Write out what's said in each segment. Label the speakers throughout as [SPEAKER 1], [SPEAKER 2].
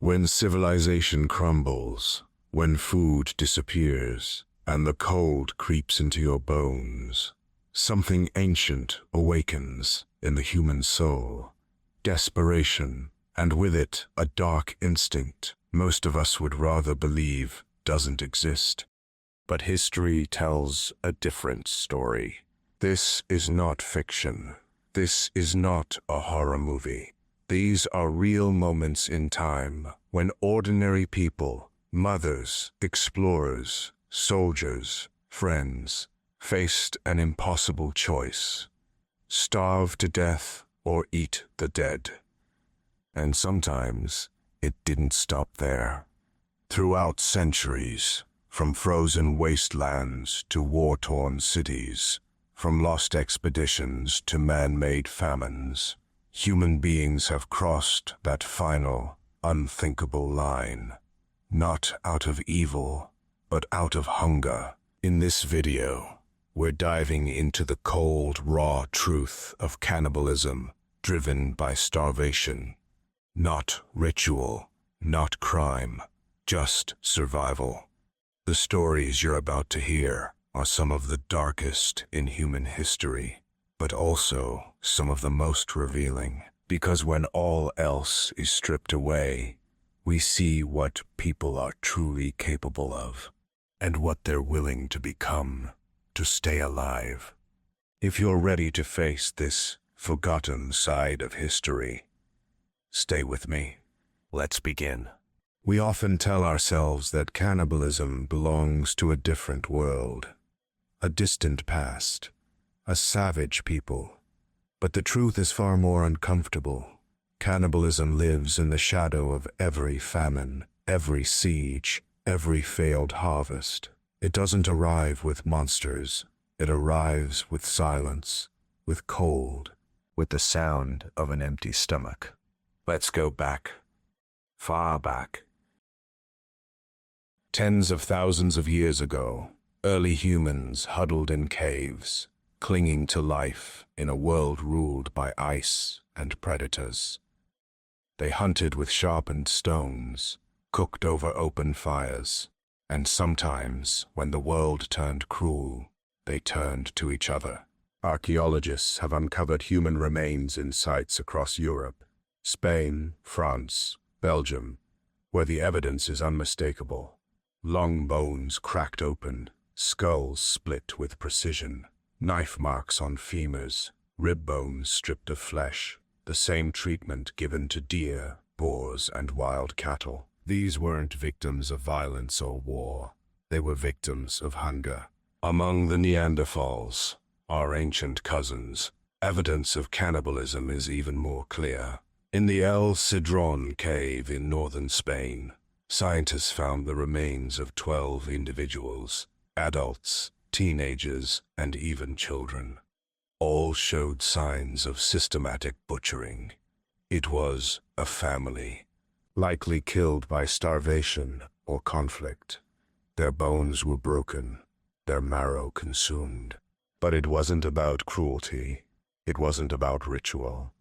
[SPEAKER 1] When civilization crumbles, when food disappears, and the cold creeps into your bones, something ancient awakens in the human soul. Desperation, and with it a dark instinct most of us would rather believe doesn't exist. But history tells a different story. This is not fiction. This is not a horror movie. These are real moments in time when ordinary people, mothers, explorers, soldiers, friends, faced an impossible choice: starve to death or eat the dead. And sometimes it didn't stop there. Throughout centuries, from frozen wastelands to war-torn cities, from lost expeditions to man-made famines, human beings have crossed that final, unthinkable line. Not out of evil, but out of hunger. In this video, we're diving into the cold, raw truth of cannibalism driven by starvation. Not ritual, not crime, just survival. The stories you're about to hear are some of the darkest in human history, but also some of the most revealing. Because when all else is stripped away, we see what people are truly capable of, and what they're willing to become to stay alive. If you're ready to face this forgotten side of history, stay with me. Let's begin. We often tell ourselves that cannibalism belongs to a different world, a distant past, a savage people. But the truth is far more uncomfortable. Cannibalism lives in the shadow of every famine, every siege, every failed harvest. It doesn't arrive with monsters. It arrives with silence, with cold, with the sound of an empty stomach. Let's go back, far back. Tens of thousands of years ago, early humans huddled in caves, clinging to life in a world ruled by ice and predators. They hunted with sharpened stones, cooked over open fires, and sometimes, when the world turned cruel, they turned to each other. Archaeologists have uncovered human remains in sites across Europe, Spain, France, Belgium, where the evidence is unmistakable. Long bones cracked open, skulls split with precision, knife marks on femurs, rib bones stripped of flesh, the same treatment given to deer, boars, and wild cattle. These weren't victims of violence or war. They were victims of hunger. Among the Neanderthals, our ancient cousins, evidence of cannibalism is even more clear. In the El Cedrón cave in northern Spain, scientists found the remains of 12 individuals, adults, teenagers, and even children. All showed signs of systematic butchering. It was a family, likely killed by starvation or conflict. Their bones were broken, their marrow consumed. But it wasn't about cruelty. It wasn't about ritual.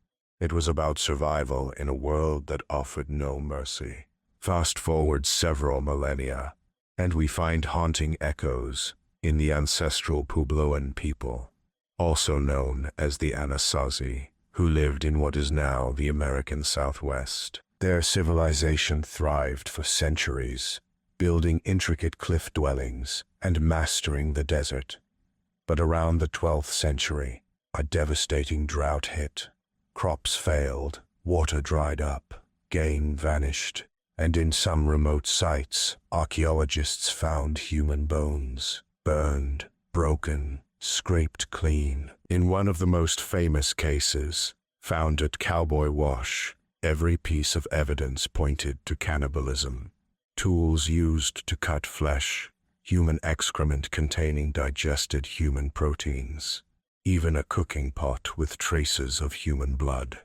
[SPEAKER 1] It was about survival in a world that offered no mercy. Fast forward several millennia, and we find haunting echoes in the ancestral Puebloan people, also known as the Anasazi, who lived in what is now the American Southwest. Their civilization thrived for centuries, building intricate cliff dwellings and mastering the desert. But around the 12th century, a devastating drought hit. Crops failed, water dried up, game vanished, and in some remote sites, archaeologists found human bones, burned, broken, scraped clean. In one of the most famous cases, found at Cowboy Wash, every piece of evidence pointed to cannibalism. Tools used to cut flesh, human excrement containing digested human proteins, even a cooking pot with traces of human blood.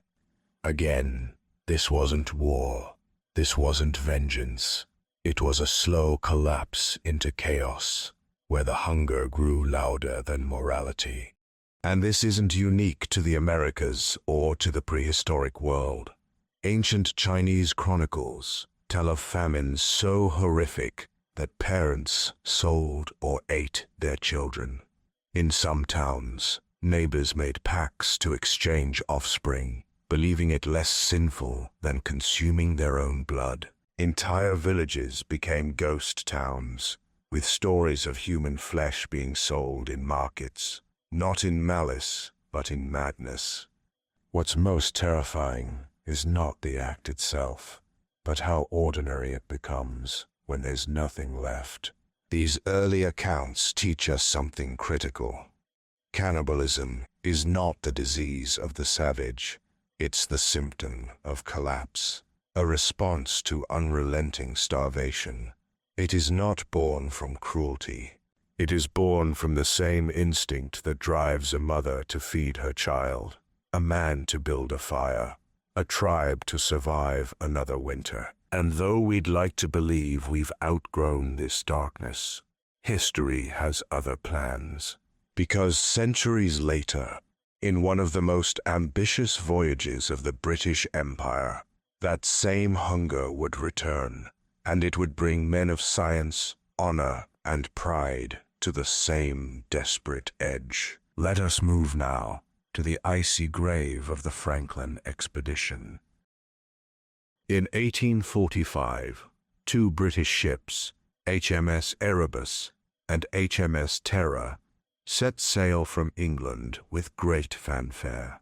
[SPEAKER 1] Again, this wasn't war. This wasn't vengeance. It was a slow collapse into chaos, where the hunger grew louder than morality. And this isn't unique to the Americas or to the prehistoric world. Ancient Chinese chronicles, tell of famines so horrific that parents sold or ate their children. In some towns, neighbors made pacts to exchange offspring, believing it less sinful than consuming their own blood. Entire villages became ghost towns, with stories of human flesh being sold in markets, not in malice, but in madness. What's most terrifying is not the act itself, but how ordinary it becomes when there's nothing left. These early accounts teach us something critical. Cannibalism is not the disease of the savage, it's the symptom of collapse, a response to unrelenting starvation. It is not born from cruelty. It is born from the same instinct that drives a mother to feed her child, a man to build a fire, a tribe to survive another winter. And though we'd like to believe we've outgrown this darkness, history has other plans. Because centuries later, in one of the most ambitious voyages of the British Empire, that same hunger would return, and it would bring men of science, honor, and pride to the same desperate edge. Let us move now to the icy grave of the Franklin expedition. In 1845, two British ships, HMS Erebus and HMS Terror, set sail from England with great fanfare.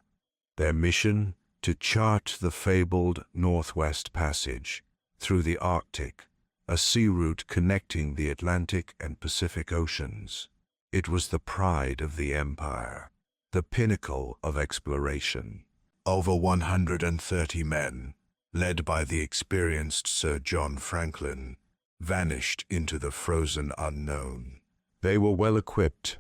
[SPEAKER 1] Their mission, to chart the fabled Northwest Passage through the Arctic, a sea route connecting the Atlantic and Pacific Oceans. It was the pride of the empire, the pinnacle of exploration. Over 130 men, led by the experienced Sir John Franklin, vanished into the frozen unknown. They were well equipped,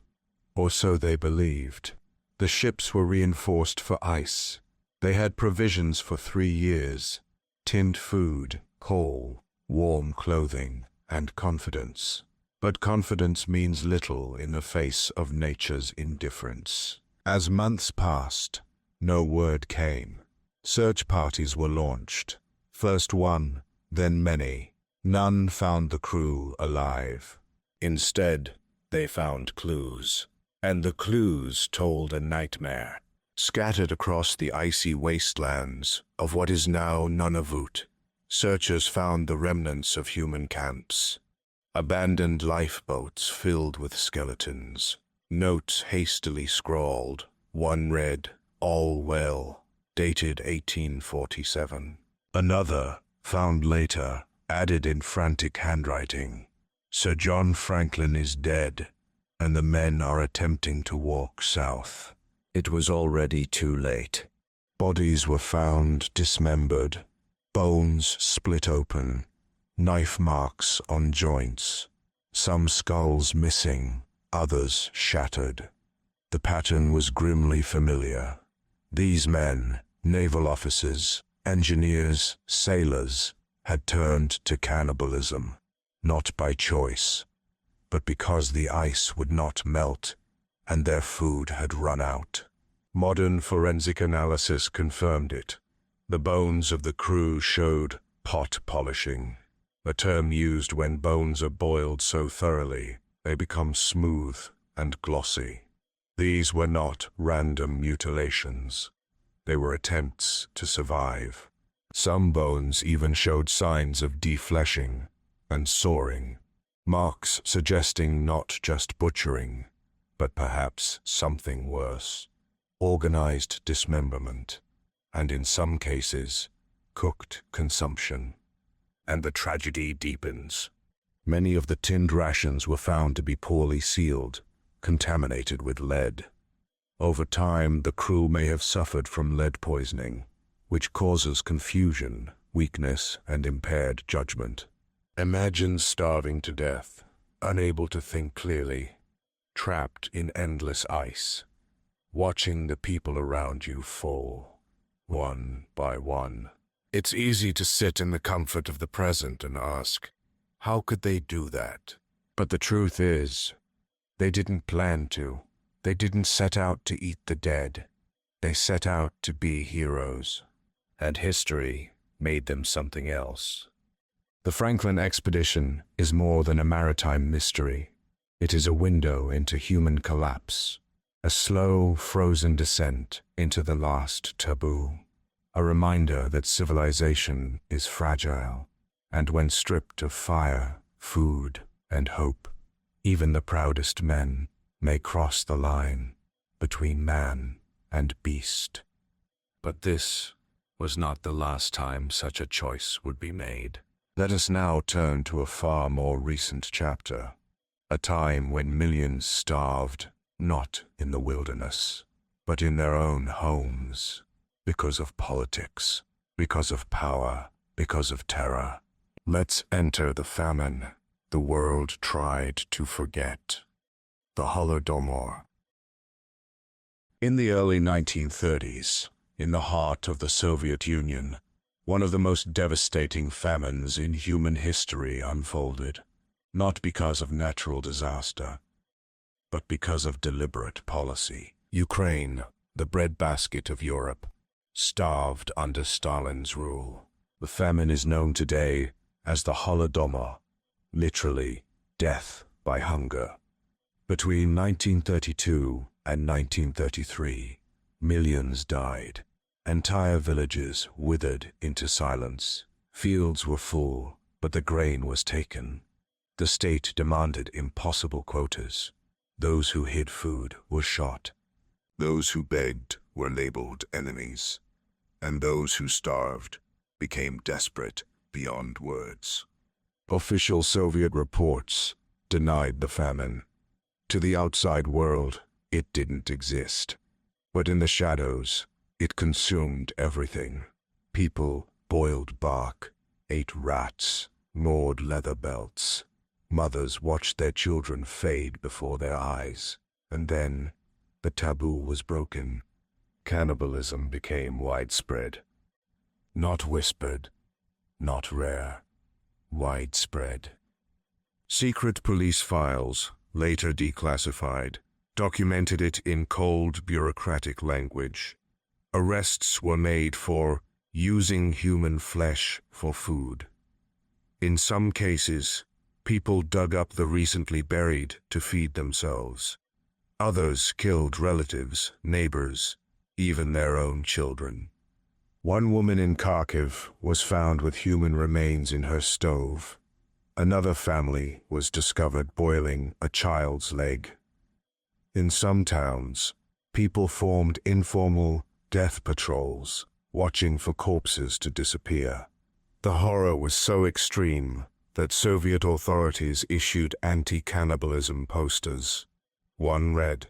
[SPEAKER 1] or so they believed. The ships were reinforced for ice. They had provisions for 3 years, tinned food, coal, warm clothing, and confidence. But confidence means little in the face of nature's indifference. As months passed, no word came. Search parties were launched. First one, then many. None found the crew alive. Instead, they found clues. And the clues told a nightmare. Scattered across the icy wastelands of what is now Nunavut, searchers found the remnants of human camps. Abandoned lifeboats filled with skeletons. Notes hastily scrawled. One read, "All well," dated 1847. Another, found later, added in frantic handwriting, "Sir John Franklin is dead, and the men are attempting to walk south." It was already too late. Bodies were found dismembered, bones split open, knife marks on joints, some skulls missing, others shattered. The pattern was grimly familiar. These men, naval officers, engineers, sailors, had turned to cannibalism, not by choice, but because the ice would not melt and their food had run out. Modern forensic analysis confirmed it. The bones of the crew showed pot polishing, a term used when bones are boiled so thoroughly they become smooth and glossy. These were not random mutilations. They were attempts to survive. Some bones even showed signs of defleshing and soring, marks suggesting not just butchering, but perhaps something worse, organized dismemberment, and in some cases, cooked consumption. And the tragedy deepens. Many of the tinned rations were found to be poorly sealed, contaminated with lead. Over time, the crew may have suffered from lead poisoning, which causes confusion, weakness, and impaired judgment. Imagine starving to death, unable to think clearly, trapped in endless ice, watching the people around you fall, one by one. It's easy to sit in the comfort of the present and ask, how could they do that? But the truth is, they didn't plan to. They didn't set out to eat the dead. They set out to be heroes. And history made them something else. The Franklin expedition is more than a maritime mystery. It is a window into human collapse, a slow, frozen descent into the last taboo, a reminder that civilization is fragile, and when stripped of fire, food, and hope, even the proudest men may cross the line between man and beast. But this was not the last time such a choice would be made. Let us now turn to a far more recent chapter, a time when millions starved, not in the wilderness, but in their own homes, because of politics, because of power, because of terror. Let's enter the famine the world tried to forget. The Holodomor. In the early 1930s, in the heart of the Soviet Union, one of the most devastating famines in human history unfolded, not because of natural disaster, but because of deliberate policy. Ukraine, the breadbasket of Europe, starved under Stalin's rule. The famine is known today as the Holodomor, literally death by hunger. Between 1932 and 1933, millions died. Entire villages withered into silence. Fields were full, but the grain was taken. The state demanded impossible quotas. Those who hid food were shot. Those who begged were labeled enemies. And those who starved became desperate beyond words. Official Soviet reports denied the famine. To the outside world, it didn't exist. But in the shadows, it consumed everything. People boiled bark, ate rats, gnawed leather belts. Mothers watched their children fade before their eyes. And then, the taboo was broken. Cannibalism became widespread. Not whispered, not rare, widespread. Secret police files, later declassified, documented it in cold bureaucratic language. Arrests were made for using human flesh for food. In some cases, people dug up the recently buried to feed themselves. Others killed relatives, neighbors, even their own children. One woman in Kharkiv was found with human remains in her stove. Another family was discovered boiling a child's leg. In some towns, people formed informal death patrols, watching for corpses to disappear. The horror was so extreme that Soviet authorities issued anti-cannibalism posters. One read,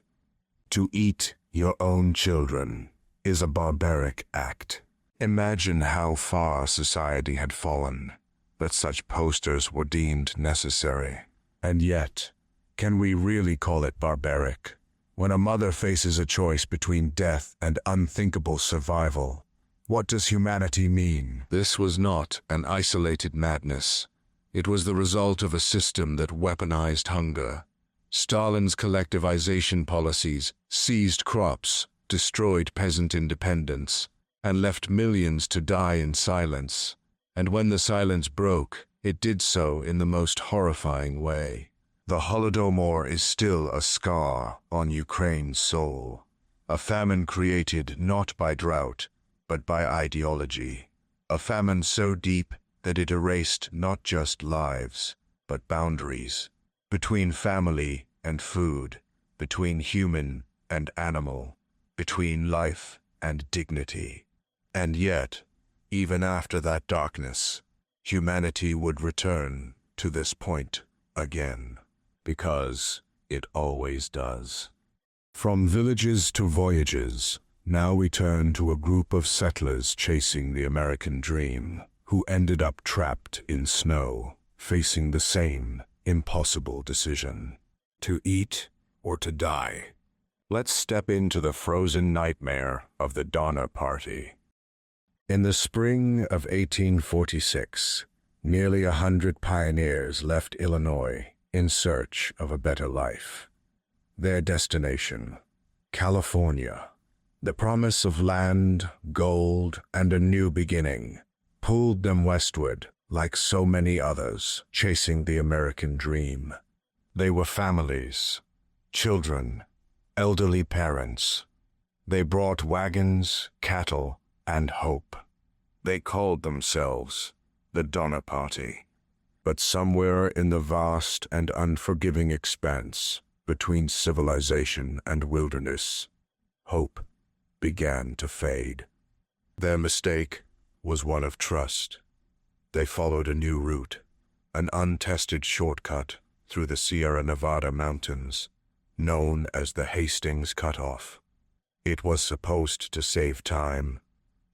[SPEAKER 1] "To eat your own children is a barbaric act." Imagine how far society had fallen, that such posters were deemed necessary. And yet, can we really call it barbaric? When a mother faces a choice between death and unthinkable survival, what does humanity mean? This was not an isolated madness. It was the result of a system that weaponized hunger. Stalin's collectivization policies seized crops, destroyed peasant independence, and left millions to die in silence. And when the silence broke, it did so in the most horrifying way. The Holodomor is still a scar on Ukraine's soul, a famine created not by drought, but by ideology, a famine so deep that it erased not just lives, but boundaries, between family and food, between human and animal, between life and dignity. And yet, even after that darkness, humanity would return to this point again. Because it always does. From villages to voyages, now we turn to a group of settlers chasing the American dream, who ended up trapped in snow, facing the same impossible decision: to eat or to die. Let's step into the frozen nightmare of the Donner Party. In the spring of 1846, nearly 100 pioneers left Illinois in search of a better life. Their destination, California. The promise of land, gold, and a new beginning pulled them westward like so many others chasing the American dream. They were families, children, elderly parents. They brought wagons, cattle, and hope. They called themselves the Donner Party. But somewhere in the vast and unforgiving expanse between civilization and wilderness, hope began to fade. Their mistake was one of trust. They followed a new route, an untested shortcut through the Sierra Nevada mountains, known as the Hastings Cutoff. It was supposed to save time.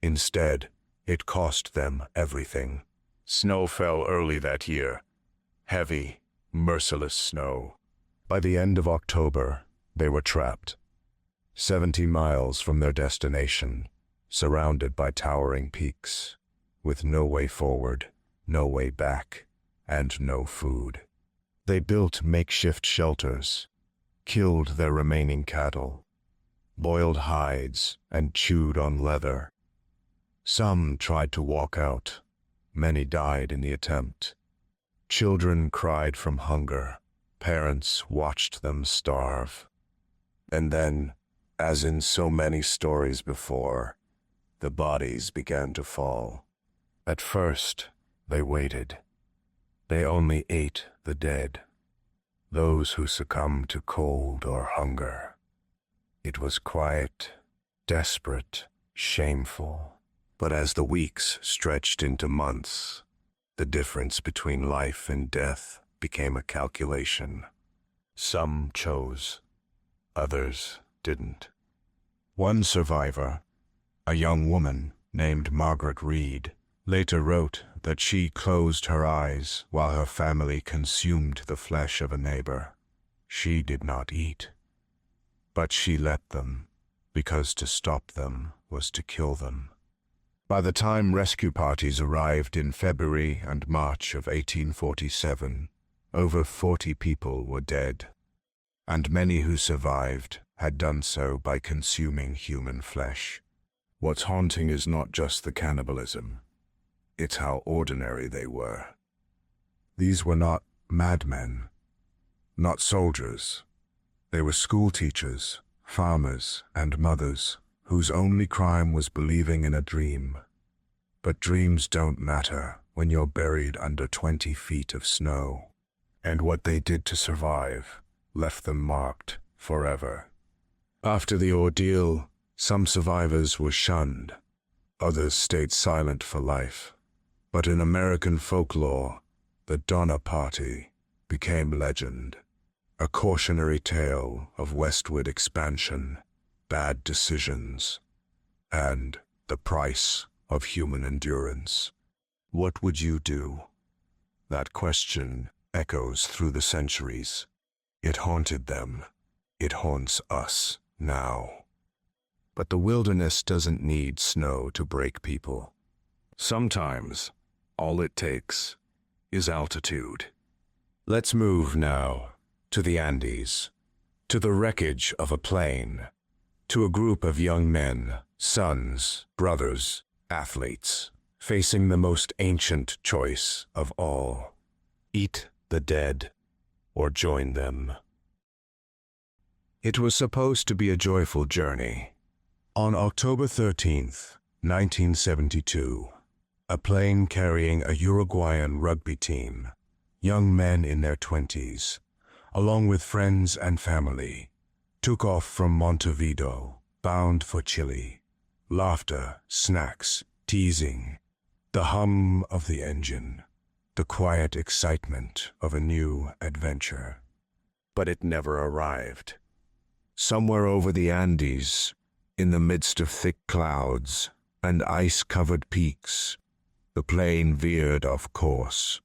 [SPEAKER 1] Instead, it cost them everything. Snow fell early that year. Heavy, merciless snow. By the end of October, they were trapped. 70 miles from their destination, surrounded by towering peaks, with no way forward, no way back, and no food. They built makeshift shelters, killed their remaining cattle, boiled hides, and chewed on leather. Some tried to walk out. Many died in the attempt. Children cried from hunger. Parents watched them starve. And then, as in so many stories before, the bodies began to fall. At first, they waited. They only ate the dead, those who succumbed to cold or hunger. It was quiet, desperate, shameful. But as the weeks stretched into months, the difference between life and death became a calculation. Some chose, others didn't. One survivor, a young woman named Margaret Reed, later wrote that she closed her eyes while her family consumed the flesh of a neighbor. She did not eat, but she let them, because to stop them was to kill them. By the time rescue parties arrived in February and March of 1847, over 40 people were dead, and many who survived had done so by consuming human flesh. What's haunting is not just the cannibalism, it's how ordinary they were. These were not madmen, not soldiers. They were school teachers, farmers, and mothers, whose only crime was believing in a dream. But dreams don't matter when you're buried under 20 feet of snow. And what they did to survive left them marked forever. After the ordeal, some survivors were shunned. Others stayed silent for life. But in American folklore, the Donner Party became legend. A cautionary tale of westward expansion, bad decisions, and the price of human endurance. What would you do? That question echoes through the centuries. It haunted them. It haunts us now. But the wilderness doesn't need snow to break people. Sometimes, all it takes is altitude. Let's move now to the Andes, to the wreckage of a plane, to a group of young men, sons, brothers, athletes, facing the most ancient choice of all: eat the dead or join them. It was supposed to be a joyful journey. On October 13th, 1972, a plane carrying a Uruguayan rugby team, young men in their 20s, along with friends and family, took off from Montevideo, bound for Chile. Laughter, snacks, teasing, the hum of the engine, the quiet excitement of a new adventure. But it never arrived. Somewhere over the Andes, in the midst of thick clouds and ice-covered peaks, the plane veered off course.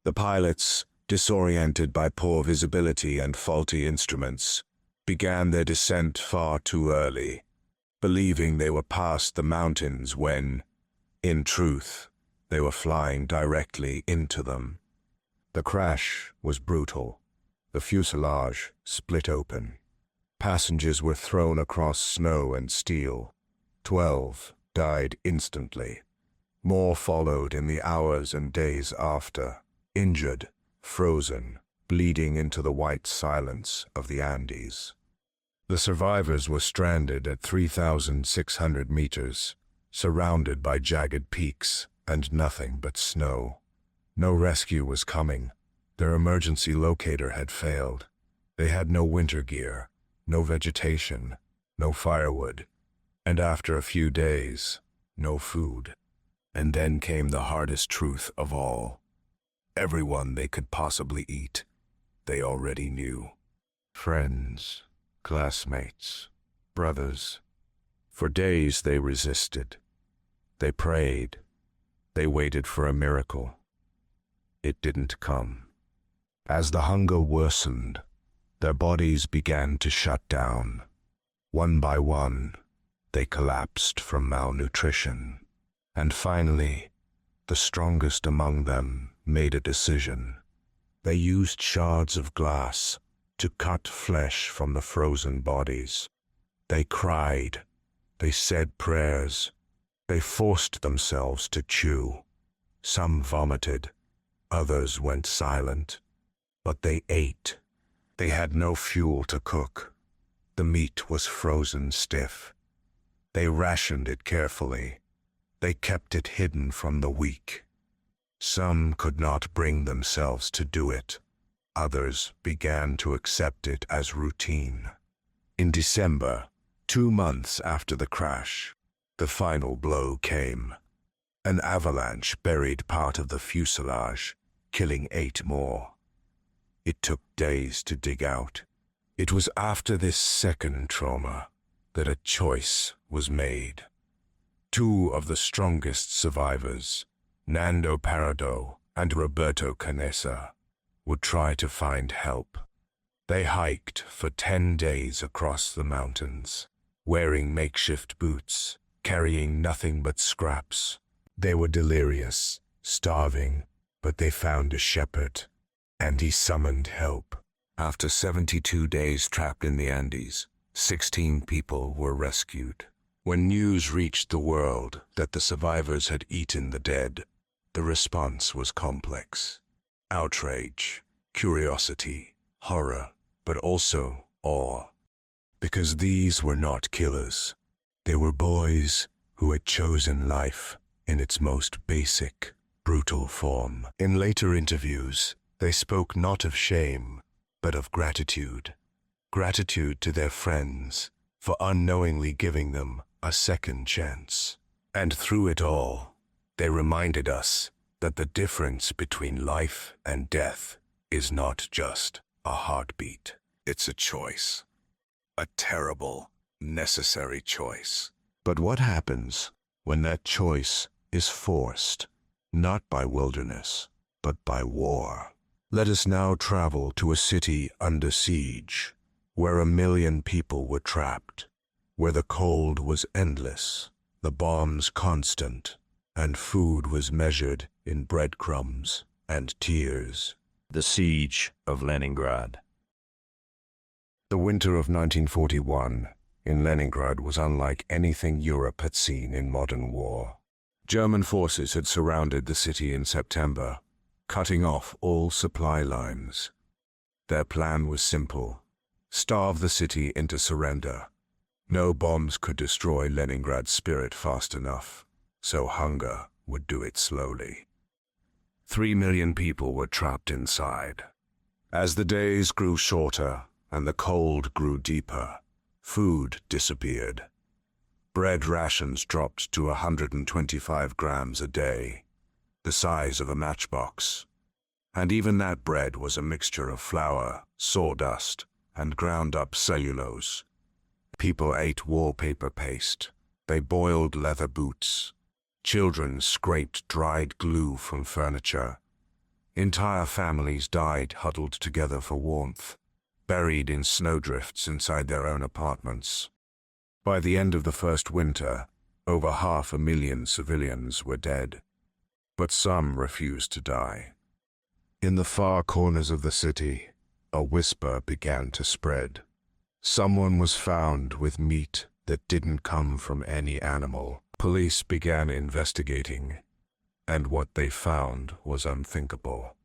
[SPEAKER 1] The pilots, disoriented by poor visibility and faulty instruments, began their descent far too early, believing they were past the mountains when, in truth, they were flying directly into them. The crash was brutal. The fuselage split open. Passengers were thrown across snow and steel. 12 died instantly. More followed in the hours and days after, injured, frozen, bleeding into the white silence of the Andes. The survivors were stranded at 3,600 meters, surrounded by jagged peaks and nothing but snow. No rescue was coming. Their emergency locator had failed. They had no winter gear, no vegetation, no firewood, and after a few days, no food. And then came the hardest truth of all. Everyone they could possibly eat, they already knew. Friends, classmates, brothers. For days they resisted. They prayed. They waited for a miracle. It didn't come. As the hunger worsened, their bodies began to shut down. One by one, they collapsed from malnutrition. And finally, the strongest among them made a decision. They used shards of glass to cut flesh from the frozen bodies. They cried. They said prayers. They forced themselves to chew. Some vomited. Others went silent. But they ate. They had no fuel to cook. The meat was frozen stiff. They rationed it carefully. They kept it hidden from the weak. Some could not bring themselves to do it. Others began to accept it as routine. In December, 2 months after the crash, the final blow came. An avalanche buried part of the fuselage, killing 8 more. It took days to dig out. It was after this second trauma that a choice was made. 2 of the strongest survivors, Nando Parado and Roberto Canessa, would try to find help. They hiked for 10 days across the mountains, wearing makeshift boots, carrying nothing but scraps. They were delirious, starving, but they found a shepherd, and he summoned help. After 72 days trapped in the Andes, 16 people were rescued. When news reached the world that the survivors had eaten the dead, the response was complex. Outrage, curiosity, horror, but also awe. Because these were not killers. They were boys who had chosen life in its most basic, brutal form. In later interviews, they spoke not of shame, but of gratitude. Gratitude to their friends for unknowingly giving them a second chance. And through it all, they reminded us that the difference between life and death is not just a heartbeat. It's a choice. A terrible, necessary choice. But what happens when that choice is forced, not by wilderness, but by war? Let us now travel to a city under siege, where 1 million people were trapped, where the cold was endless, the bombs constant, and food was measured in breadcrumbs and tears. The Siege of Leningrad. The winter of 1941 in Leningrad was unlike anything Europe had seen in modern war. German forces had surrounded the city in September, cutting off all supply lines. Their plan was simple: starve the city into surrender. No bombs could destroy Leningrad's spirit fast enough, so hunger would do it slowly. 3 million people were trapped inside. As the days grew shorter and the cold grew deeper, food disappeared. Bread rations dropped to 125 grams a day, the size of a matchbox. And even that bread was a mixture of flour, sawdust, and ground-up cellulose. People ate wallpaper paste. They boiled leather boots. Children scraped dried glue from furniture. Entire families died huddled together for warmth, buried in snowdrifts inside their own apartments. By the end of the first winter, over 500,000 civilians were dead. But some refused to die. In the far corners of the city, a whisper began to spread. Someone was found with meat that didn't come from any animal. Police began investigating, And what they found was unthinkable,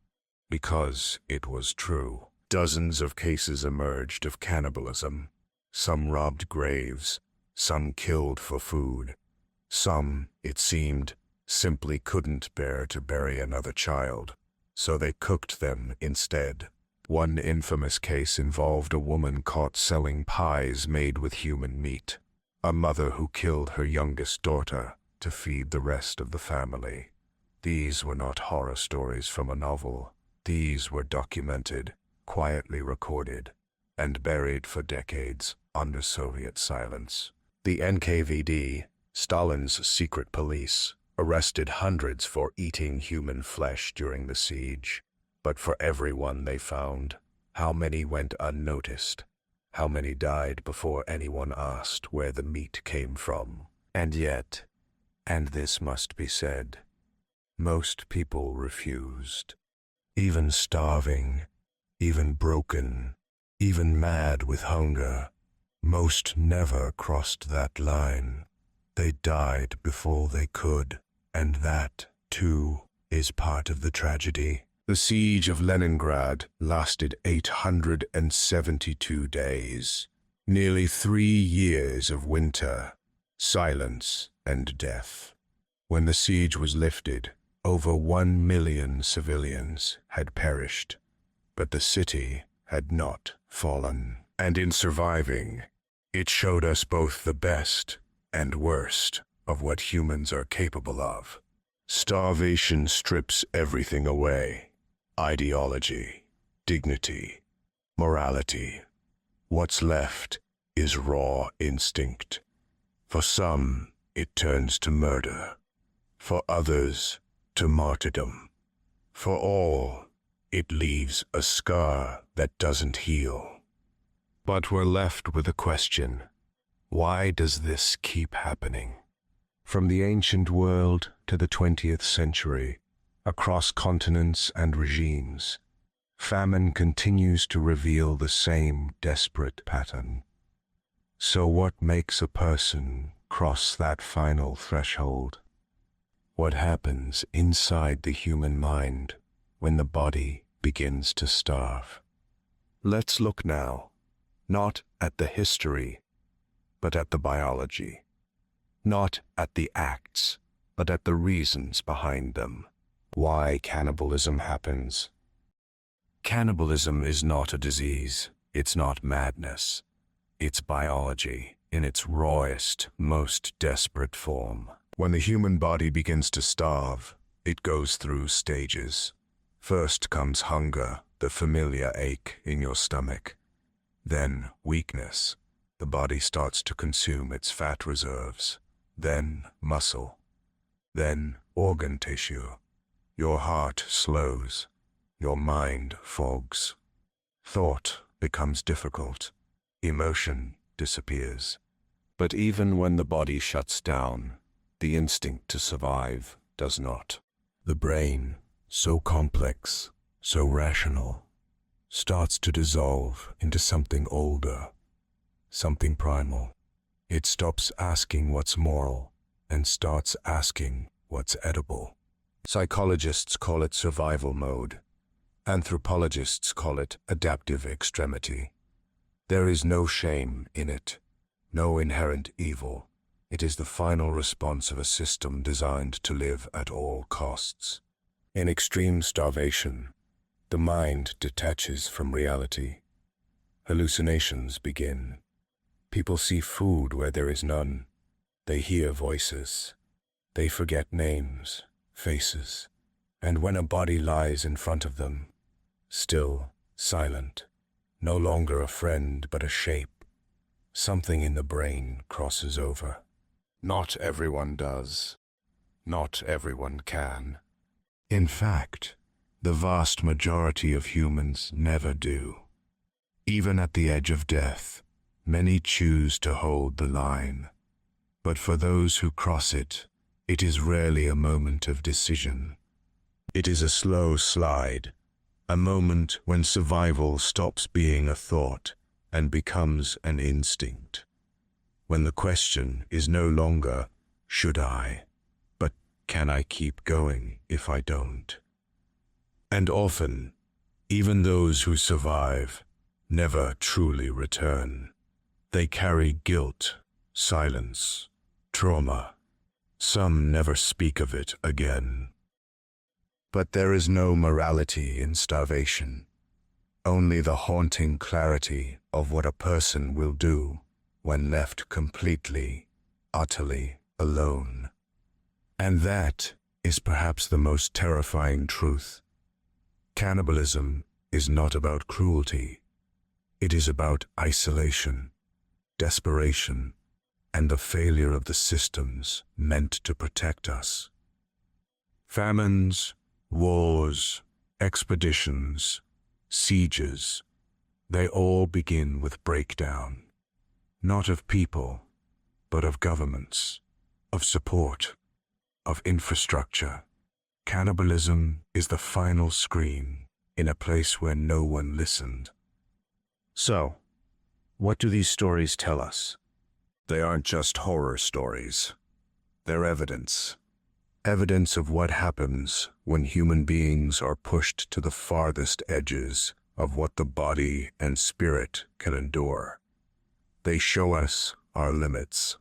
[SPEAKER 1] because it was true. Dozens of cases emerged of cannibalism. Some robbed graves, some killed for food. Some, it seemed, simply couldn't bear to bury another child, so they cooked them instead. One infamous case involved a woman caught selling pies made with human meat, a mother who killed her youngest daughter to feed the rest of the family. These were not horror stories from a novel. These were documented, quietly recorded, and buried for decades under Soviet silence. The NKVD, Stalin's secret police, arrested hundreds for eating human flesh during the siege. But for everyone they found, how many went unnoticed? How many died before anyone asked where the meat came from? And yet, and this must be said, most people refused. Even starving, even broken, even mad with hunger, most never crossed that line. They died before they could, and that, too, is part of the tragedy. The Siege of Leningrad lasted 872 days, nearly 3 years of winter, silence, and death. When the siege was lifted, over 1 million civilians had perished, but the city had not fallen. And in surviving, it showed us both the best and worst of what humans are capable of. Starvation strips everything away. Ideology, dignity, morality. What's left is raw instinct. For some, it turns to murder. For others, to martyrdom. For all, it leaves a scar that doesn't heal. But we're left with a question. Why does this keep happening? From the ancient world to the 20th century, across continents and regimes, famine continues to reveal the same desperate pattern. So what makes a person cross that final threshold? What happens inside the human mind when the body begins to starve? Let's look now, not at the history, but at the biology. Not at the acts, but at the reasons behind them. Why cannibalism happens. Cannibalism is not a disease. It's not madness. It's biology in its rawest, most desperate form. When the human body begins to starve, it goes through stages. First comes hunger, the familiar ache in your stomach. Then weakness. The body starts to consume its fat reserves. Then muscle. Then organ tissue. Your heart slows. Your mind fogs. Thought becomes difficult. Emotion disappears. But even when the body shuts down, the instinct to survive does not. The brain, so complex, so rational, starts to dissolve into something older, something primal. It stops asking what's moral and starts asking what's edible. Psychologists call it survival mode. Anthropologists call it adaptive extremity. There is no shame in it, no inherent evil. It is the final response of a system designed to live at all costs. In extreme starvation, the mind detaches from reality. Hallucinations begin. People see food where there is none. They hear voices. They forget names, faces. And when a body lies in front of them, still, silent, no longer a friend but a shape, something in the brain crosses over. Not everyone does. Not everyone can. In fact, the vast majority of humans never do. Even at the edge of death, many choose to hold the line. But for those who cross it, it is rarely a moment of decision. It is a slow slide, a moment when survival stops being a thought and becomes an instinct. When the question is no longer, should I, but Can I keep going if I don't? And often, even those who survive never truly return. They carry guilt, silence, trauma. Some never speak of it again. But there is no morality in starvation, only the haunting clarity of what a person will do when left completely, utterly alone. And that is perhaps the most terrifying truth. Cannibalism is not about cruelty. It is about isolation, desperation, and the failure of the systems meant to protect us. Famines, wars, expeditions, sieges, they all begin with breakdown, not of people, but of governments, of support, of infrastructure. Cannibalism is the final scream in a place where no one listened. So, what do these stories tell us? They aren't just horror stories. They're evidence. Evidence of what happens when human beings are pushed to the farthest edges of what the body and spirit can endure. They show us our limits.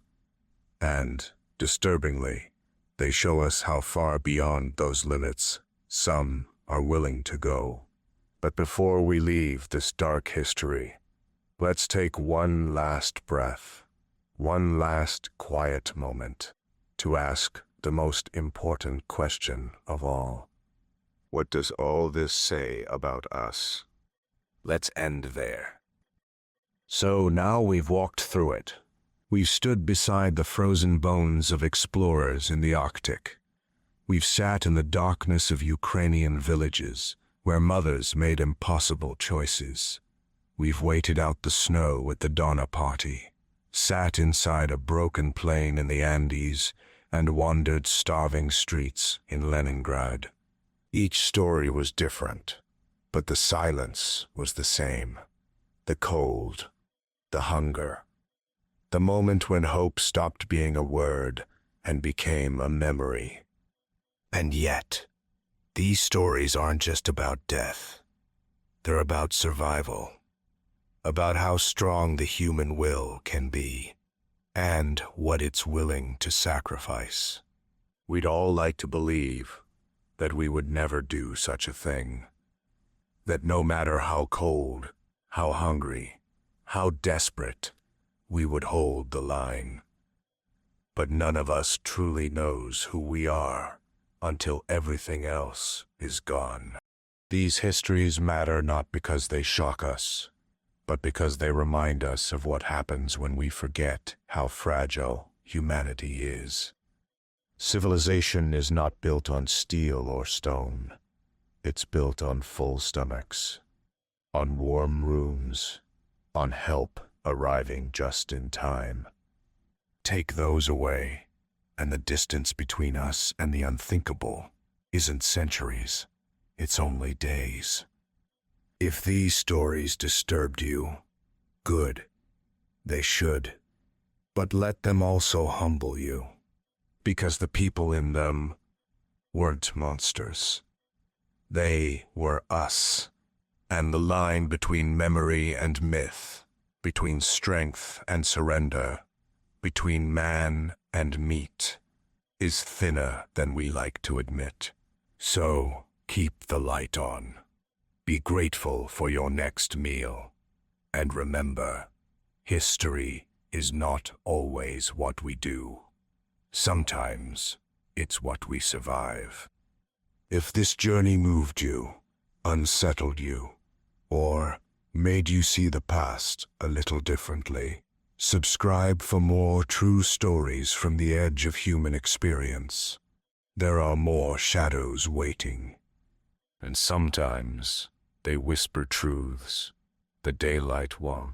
[SPEAKER 1] And, disturbingly, they show us how far beyond those limits some are willing to go. But before we leave this dark history, let's take one last breath, one last quiet moment to ask the most important question of all. What does all this say about us? Let's end there. So now we've walked through it. We've stood beside the frozen bones of explorers in the Arctic. We've sat in the darkness of Ukrainian villages, where mothers made impossible choices. We've waited out the snow at the Donner Party, sat inside a broken plane in the Andes, and wandered starving streets in Leningrad. Each story was different, but the silence was the same. The cold, the hunger, the moment when hope stopped being a word and became a memory. And yet, these stories aren't just about death. They're about survival, about how strong the human will can be, and what it's willing to sacrifice. We'd all like to believe that we would never do such a thing, that no matter how cold, how hungry, how desperate, we would hold the line. But none of us truly knows who we are until everything else is gone. These histories matter not because they shock us, but because they remind us of what happens when we forget how fragile humanity is. Civilization is not built on steel or stone. It's built on full stomachs, on warm rooms, on help arriving just in time. Take those away, and the distance between us and the unthinkable isn't centuries, it's only days. If these stories disturbed you, good, they should. But let them also humble you, because the people in them weren't monsters. They were us, and the line between memory and myth, between strength and surrender, between man and meat, is thinner than we like to admit. So keep the light on. Be grateful for your next meal. And remember, history is not always what we do. Sometimes it's what we survive. If this journey moved you, unsettled you, or made you see the past a little differently, subscribe for more true stories from the edge of human experience. There are more shadows waiting, and sometimes they whisper truths the daylight won't.